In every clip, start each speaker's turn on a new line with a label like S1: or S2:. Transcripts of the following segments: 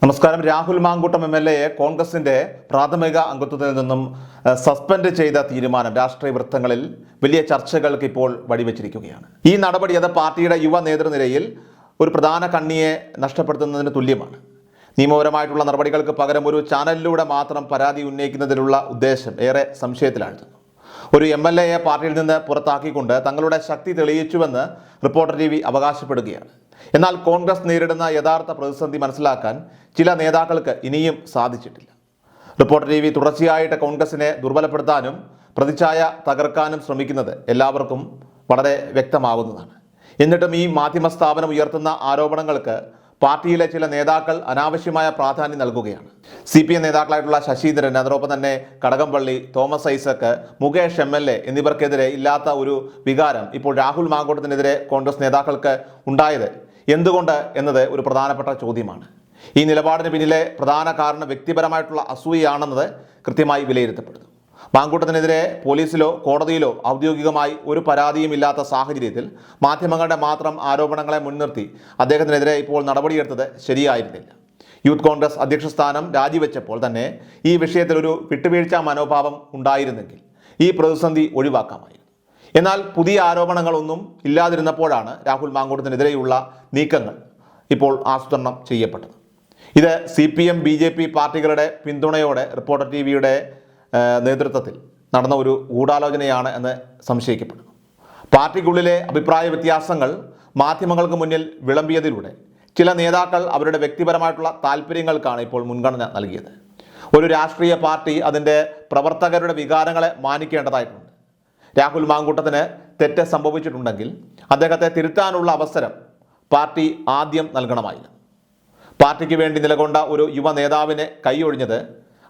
S1: നമസ്കാരം. രാഹുൽ മാങ്കൂട്ടം എംഎൽഎയെ കോൺഗ്രസിന്റെ പ്രാഥമിക അംഗത്വത്തിൽ നിന്നും സസ്പെൻഡ് ചെയ്ത തീരുമാനം രാഷ്ട്രീയ വൃത്തങ്ങളിൽ വലിയ ചർച്ചകൾക്ക് ഇപ്പോൾ വഴിവെച്ചിരിക്കുകയാണ്. ഈ നടപടി അത് പാർട്ടിയുടെ യുവ നേതൃനിരയിൽ ഒരു പ്രധാന കണ്ണിയെ നഷ്ടപ്പെടുത്തുന്നതിന് തുല്യമാണ്. നിയമപരമായിട്ടുള്ള നടപടികൾക്ക് പകരം ഒരു ചാനലിലൂടെ മാത്രം പരാതി ഉന്നയിക്കുന്നതിലുള്ള ഉദ്ദേശം ഏറെ സംശയത്തിലാഴ്ത്തുന്നു. ഒരു എംഎൽഎയെ പാർട്ടിയിൽ നിന്ന് പുറത്താക്കിക്കൊണ്ട് തങ്ങളുടെ ശക്തി തെളിയിച്ചുവെന്ന് റിപ്പോർട്ടർ ടിവി അവകാശപ്പെടുകയാണ്. എന്നാൽ കോൺഗ്രസ് നേരിടുന്ന യഥാർത്ഥ പ്രതിസന്ധി മനസ്സിലാക്കാൻ ചില നേതാക്കൾക്ക് ഇനിയും സാധിച്ചിട്ടില്ല. റിപ്പോർട്ടർ ടിവി തുടർച്ചയായിട്ട് കോൺഗ്രസിനെ ദുർബലപ്പെടുത്താനും പ്രതിച്ഛായ തകർക്കാനും ശ്രമിക്കുന്നത് എല്ലാവർക്കും വളരെ വ്യക്തമാകുന്നതാണ്. എന്നിട്ടും ഈ മാധ്യമ സ്ഥാപനം ഉയർത്തുന്ന ആരോപണങ്ങൾക്ക് പാർട്ടിയിലെ ചില നേതാക്കൾ അനാവശ്യമായ പ്രാധാന്യം നൽകുകയാണ്. CPM നേതാക്കളായിട്ടുള്ള ശശീന്ദ്രൻ, അതോടൊപ്പം തന്നെ കടകംപള്ളി, തോമസ് ഐസക്, മുകേഷ് MLA എന്നിവർക്കെതിരെ ഇല്ലാത്ത ഒരു വികാരം ഇപ്പോൾ രാഹുൽ മാങ്കൂട്ടത്തിനെതിരെ കോൺഗ്രസ് നേതാക്കൾക്ക് ഉണ്ടായത് എന്തുകൊണ്ട് എന്നത് ഒരു പ്രധാനപ്പെട്ട ചോദ്യമാണ്. ഈ നിലപാടിന് പിന്നിലെ പ്രധാന കാരണം വ്യക്തിപരമായിട്ടുള്ള അസൂയയാണെന്നത് കൃത്യമായി വിലയിരുത്തപ്പെടുന്നു. മാങ്കൂട്ടത്തിനെതിരെ പോലീസിലോ കോടതിയിലോ ഔദ്യോഗികമായി ഒരു പരാതിയും ഇല്ലാത്ത സാഹചര്യത്തിൽ മാധ്യമങ്ങളുടെ മാത്രം ആരോപണങ്ങളെ മുൻനിർത്തി അദ്ദേഹത്തിനെതിരെ ഇപ്പോൾ നടപടിയെടുത്തത് ശരിയായിരുന്നില്ല. യൂത്ത് കോൺഗ്രസ് അധ്യക്ഷ സ്ഥാനം രാജിവെച്ചപ്പോൾ തന്നെ ഈ വിഷയത്തിൽ ഒരു വിട്ടുവീഴ്ച മനോഭാവം ഉണ്ടായിരുന്നെങ്കിൽ ഈ പ്രതിസന്ധി ഒഴിവാക്കാമായിരുന്നു. എന്നാൽ പുതിയ ആരോപണങ്ങളൊന്നും ഇല്ലാതിരുന്നപ്പോഴാണ് രാഹുൽ മാങ്കൂട്ടത്തിനെതിരെയുള്ള നീക്കങ്ങൾ ഇപ്പോൾ ആസൂത്രണം ചെയ്യപ്പെട്ടത്. ഇത് CPM BJP പാർട്ടികളുടെ പിന്തുണയോടെ റിപ്പോർട്ടർ ടിവിയുടെ നേതൃത്വത്തിൽ നടന്ന ഒരു ഗൂഢാലോചനയാണ് എന്ന് സംശയിക്കപ്പെടുന്നു. പാർട്ടിക്കുള്ളിലെ അഭിപ്രായ വ്യത്യാസങ്ങൾ മാധ്യമങ്ങൾക്ക് മുന്നിൽ വിളമ്പിയതിലൂടെ ചില നേതാക്കൾ അവരുടെ വ്യക്തിപരമായിട്ടുള്ള താല്പര്യങ്ങൾക്കാണ് ഇപ്പോൾ മുൻഗണന നൽകിയത്. ഒരു രാഷ്ട്രീയ പാർട്ടി അതിൻ്റെ പ്രവർത്തകരുടെ വികാരങ്ങളെ മാനിക്കേണ്ടതായിട്ടുണ്ട്. രാഹുൽ മാങ്കൂട്ടത്തിന് തെറ്റ് സംഭവിച്ചിട്ടുണ്ടെങ്കിൽ അദ്ദേഹത്തെ തിരുത്താനുള്ള അവസരം പാർട്ടി ആദ്യം നൽകണമായിരുന്നു. പാർട്ടിക്ക് വേണ്ടി നിലകൊണ്ട ഒരു യുവ നേതാവിനെ കൈയൊഴിഞ്ഞത്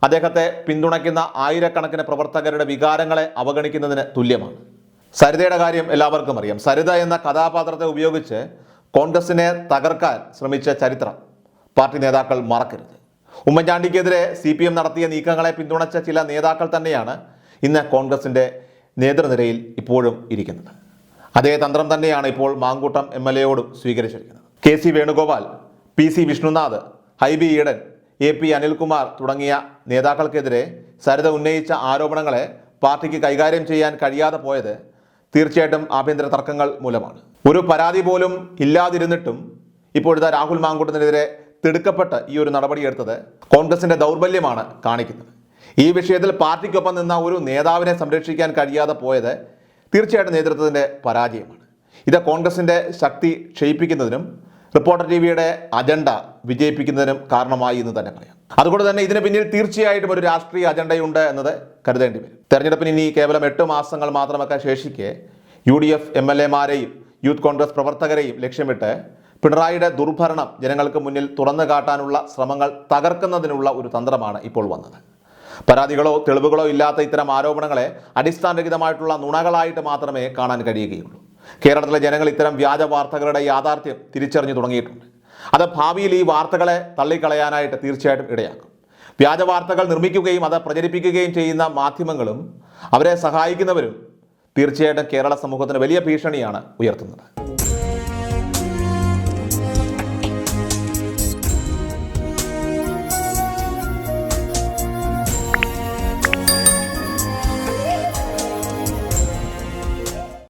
S1: അദ്ദേഹത്തെ പിന്തുണയ്ക്കുന്ന ആയിരക്കണക്കിന് പ്രവർത്തകരുടെ വികാരങ്ങളെ അവഗണിക്കുന്നതിന് തുല്യമാണ്. സരിതയുടെ കാര്യം എല്ലാവർക്കും അറിയാം. സരിത എന്ന കഥാപാത്രത്തെ ഉപയോഗിച്ച് കോൺഗ്രസിനെ തകർക്കാൻ ശ്രമിച്ച ചരിത്രം പാർട്ടി നേതാക്കൾ മറക്കരുത്. ഉമ്മൻചാണ്ടിക്കെതിരെ CPM നടത്തിയ നീക്കങ്ങളെ പിന്തുണച്ച ചില നേതാക്കൾ തന്നെയാണ് ഇന്ന് കോൺഗ്രസിൻ്റെ നേതൃനിരയിൽ ഇപ്പോഴും ഇരിക്കുന്നത്. അതേ തന്ത്രം തന്നെയാണ് ഇപ്പോൾ മാങ്കൂട്ടം MLAയോടും സ്വീകരിച്ചിരിക്കുന്നത്. KC Venugopal, PC Vishnunath, Hibi Eden, AP Anilkumar തുടങ്ങിയ നേതാക്കൾക്കെതിരെ സരിത ഉന്നയിച്ച ആരോപണങ്ങളെ പാർട്ടിക്ക് കൈകാര്യം ചെയ്യാൻ കഴിയാതെ പോയത് തീർച്ചയായിട്ടും ആഭ്യന്തര തർക്കങ്ങൾ മൂലമാണ്. ഒരു പരാതി പോലും ഇല്ലാതിരുന്നിട്ടും ഇപ്പോഴത്തെ രാഹുൽ മാങ്കൂട്ടത്തിനെതിരെ തിടുക്കപ്പെട്ട് ഈ ഒരു നടപടിയെടുത്തത് കോൺഗ്രസിന്റെ ദൗർബല്യമാണ് കാണിക്കുന്നത്. ഈ വിഷയത്തിൽ പാർട്ടിക്കൊപ്പം നിന്ന ഒരു നേതാവിനെ സംരക്ഷിക്കാൻ കഴിയാതെ പോയത് തീർച്ചയായിട്ടും നേതൃത്വത്തിൻ്റെ പരാജയമാണ്. ഇത് കോൺഗ്രസിൻ്റെ ശക്തി ക്ഷയിപ്പിക്കുന്നതിനും റിപ്പോർട്ടർ ടിവിയുടെ അജണ്ട വിജയിപ്പിക്കുന്നതിനും കാരണമായി എന്ന് തന്നെ പറയാം. അതുകൊണ്ട് തന്നെ ഇതിന് പിന്നിൽ തീർച്ചയായിട്ടും ഒരു രാഷ്ട്രീയ അജണ്ടയുണ്ട് എന്നത് കരുതേണ്ടി വരും. തെരഞ്ഞെടുപ്പിന് ഇനി കേവലം 8 മാസങ്ങൾ മാത്രമൊക്കെ ശേഷിക്കെ UDF MLAമാരെയും യൂത്ത് കോൺഗ്രസ് പ്രവർത്തകരെയും ലക്ഷ്യമിട്ട് പിണറായിയുടെ ദുർഭരണം ജനങ്ങൾക്ക് മുന്നിൽ തുറന്നു കാട്ടാനുള്ള ശ്രമങ്ങൾ തകർക്കുന്നതിനുള്ള ഒരു തന്ത്രമാണ് ഇപ്പോൾ വന്നത്. പരാതികളോ തെളിവുകളോ ഇല്ലാത്ത ഇത്തരം ആരോപണങ്ങളെ അടിസ്ഥാനരഹിതമായിട്ടുള്ള നുണകളായിട്ട് മാത്രമേ കാണാൻ കഴിയുകയുള്ളൂ. കേരളത്തിലെ ജനങ്ങൾ ഇത്തരം വ്യാജ വാർത്തകളുടെ യാഥാർത്ഥ്യം തിരിച്ചറിഞ്ഞു തുടങ്ങിയിട്ടുണ്ട്. അത് ഭാവിയിൽ ഈ വാർത്തകളെ തള്ളിക്കളയാനായിട്ട് തീർച്ചയായിട്ടും ഇടയാക്കും. വ്യാജ വാർത്തകൾ നിർമ്മിക്കുകയും അത് പ്രചരിപ്പിക്കുകയും ചെയ്യുന്ന മാധ്യമങ്ങളും അവരെ സഹായിക്കുന്നവരും തീർച്ചയായിട്ടും കേരള സമൂഹത്തിന് വലിയ ഭീഷണിയാണ് ഉയർത്തുന്നത്.